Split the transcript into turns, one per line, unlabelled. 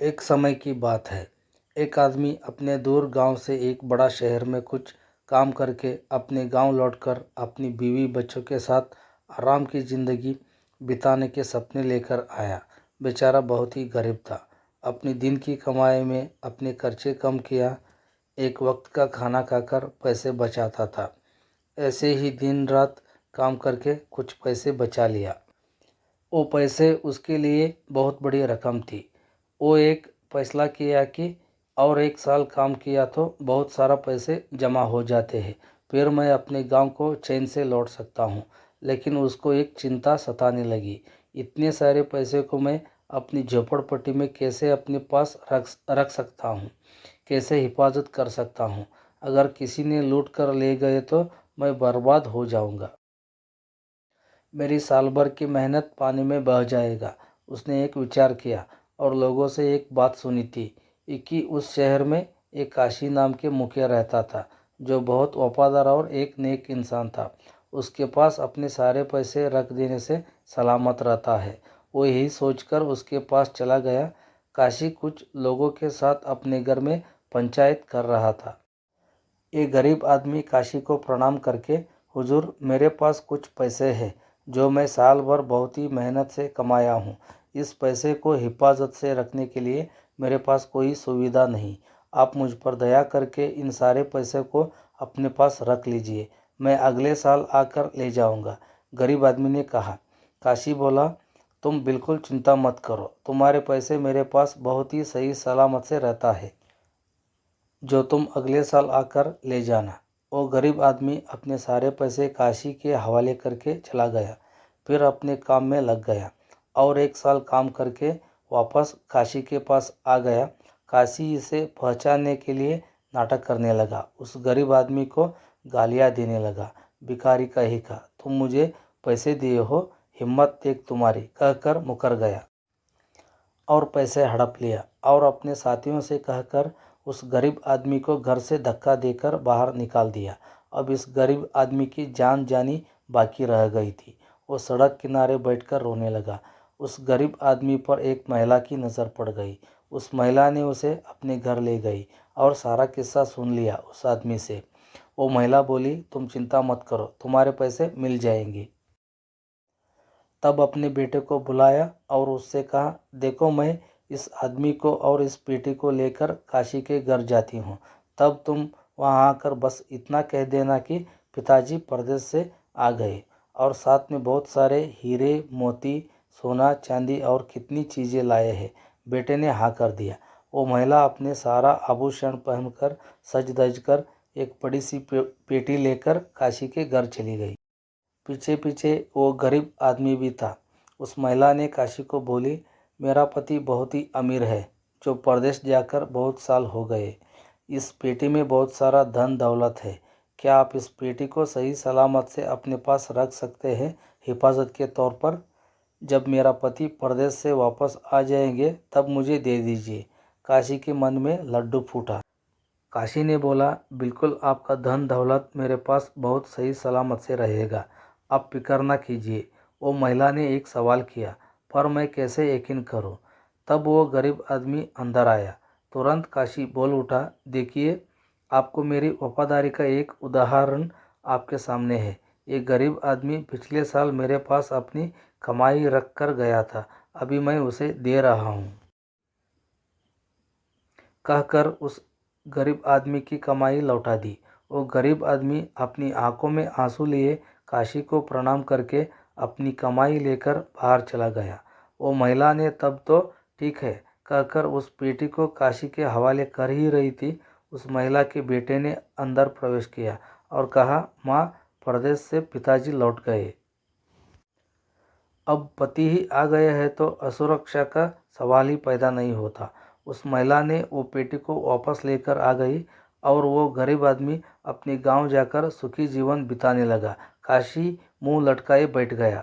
एक समय की बात है। एक आदमी अपने दूर गांव से एक बड़ा शहर में कुछ काम करके अपने गांव लौटकर अपनी बीवी बच्चों के साथ आराम की जिंदगी बिताने के सपने लेकर आया। बेचारा बहुत ही गरीब था। अपनी दिन की कमाई में अपने खर्चे कम किया, एक वक्त का खाना खाकर पैसे बचाता था। ऐसे ही दिन रात काम करके कुछ पैसे बचा लिया। वो पैसे उसके लिए बहुत बड़ी रकम थी। वो एक फैसला किया कि और एक साल काम किया तो बहुत सारा पैसे जमा हो जाते हैं, फिर मैं अपने गांव को चैन से लौट सकता हूँ। लेकिन उसको एक चिंता सताने लगी। इतने सारे पैसे को मैं अपनी झोपड़पट्टी में कैसे अपने पास रख सकता हूँ, कैसे हिफाजत कर सकता हूँ। अगर किसी ने लूट कर ले गए तो मैं बर्बाद हो जाऊँगा। मेरी साल भर की मेहनत पानी में बह जाएगा। उसने एक विचार किया और लोगों से एक बात सुनी थी कि उस शहर में एक काशी नाम के मुखिया रहता था, जो बहुत वफादार और एक नेक इंसान था। उसके पास अपने सारे पैसे रख देने से सलामत रहता है। वो यही सोचकर उसके पास चला गया। काशी कुछ लोगों के साथ अपने घर में पंचायत कर रहा था। एक गरीब आदमी काशी को प्रणाम करके, हुजूर, मेरे पास कुछ पैसे हैं जो मैं साल भर बहुत ही मेहनत से कमाया हूँ। इस पैसे को हिफाजत से रखने के लिए मेरे पास कोई सुविधा नहीं। आप मुझ पर दया करके इन सारे पैसे को अपने पास रख लीजिए, मैं अगले साल आकर ले जाऊँगा। गरीब आदमी ने कहा। काशी बोला, तुम बिल्कुल चिंता मत करो, तुम्हारे पैसे मेरे पास बहुत ही सही सलामत से रहता है, जो तुम अगले साल आकर ले जाना। वो गरीब आदमी अपने सारे पैसे काशी के हवाले करके चला गया, फिर अपने काम में लग गया और एक साल काम करके वापस काशी के पास आ गया। काशी इसे पहचानने के लिए नाटक करने लगा। उस गरीब आदमी को गालियाँ देने लगा। भिखारी कही का, तुम मुझे पैसे दिए हो, हिम्मत देख तुम्हारी, कहकर मुकर गया और पैसे हड़प लिया और अपने साथियों से कहकर उस गरीब आदमी को घर से धक्का देकर बाहर निकाल दिया। अब इस गरीब आदमी की जान जानी बाकी रह गई थी। वो सड़क किनारे बैठकर रोने लगा। उस गरीब आदमी पर एक महिला की नज़र पड़ गई। उस महिला ने उसे अपने घर ले गई और सारा किस्सा सुन लिया उस आदमी से। वो महिला बोली, तुम चिंता मत करो, तुम्हारे पैसे मिल जाएंगे। तब अपने बेटे को बुलाया और उससे कहा, देखो, मैं इस आदमी को और इस पेटी को लेकर काशी के घर जाती हूँ। तब तुम वहाँ आकर बस इतना कह देना कि पिताजी परदेश से आ गए और साथ में बहुत सारे हीरे मोती, सोना चांदी और कितनी चीज़ें लाए हैं। बेटे ने हाँ कर दिया। वो महिला अपने सारा आभूषण पहनकर सज धज कर एक बड़ी सी पेटी लेकर काशी के घर चली गई। पीछे पीछे वो गरीब आदमी भी था। उस महिला ने काशी को बोली, मेरा पति बहुत ही अमीर है, जो परदेश जाकर बहुत साल हो गए। इस पेटी में बहुत सारा धन दौलत है। क्या आप इस पेटी को सही सलामत से अपने पास रख सकते हैं, हिफाजत के तौर पर? जब मेरा पति परदेश से वापस आ जाएंगे तब मुझे दे दीजिए। काशी के मन में लड्डू फूटा। काशी ने बोला, बिल्कुल, आपका धन दौलत मेरे पास बहुत सही सलामत से रहेगा, आप फिक्र ना कीजिए। वो महिला ने एक सवाल किया, पर मैं कैसे यकीन करूं? तब वो गरीब आदमी अंदर आया। तुरंत काशी बोल उठा, देखिए, आपको मेरी वफादारी का एक उदाहरण आपके सामने है। ये गरीब आदमी पिछले साल मेरे पास अपनी कमाई रख कर गया था, अभी मैं उसे दे रहा हूँ। कहकर उस गरीब आदमी की कमाई लौटा दी। वो गरीब आदमी अपनी आंखों में आंसू लिए काशी को प्रणाम करके अपनी कमाई लेकर बाहर चला गया। वो महिला ने तब तो ठीक है कहकर उस पेटी को काशी के हवाले कर ही रही थी, उस महिला के बेटे ने अंदर प्रवेश किया और कहा, माँ, परदेश से पिताजी लौट गए। अब पति ही आ गए हैं तो असुरक्षा का सवाल ही पैदा नहीं होता। उस महिला ने वो पेटी को वापस लेकर आ गई और वो गरीब आदमी अपने गांव जाकर सुखी जीवन बिताने लगा। काशी मुंह लटकाए बैठ गया।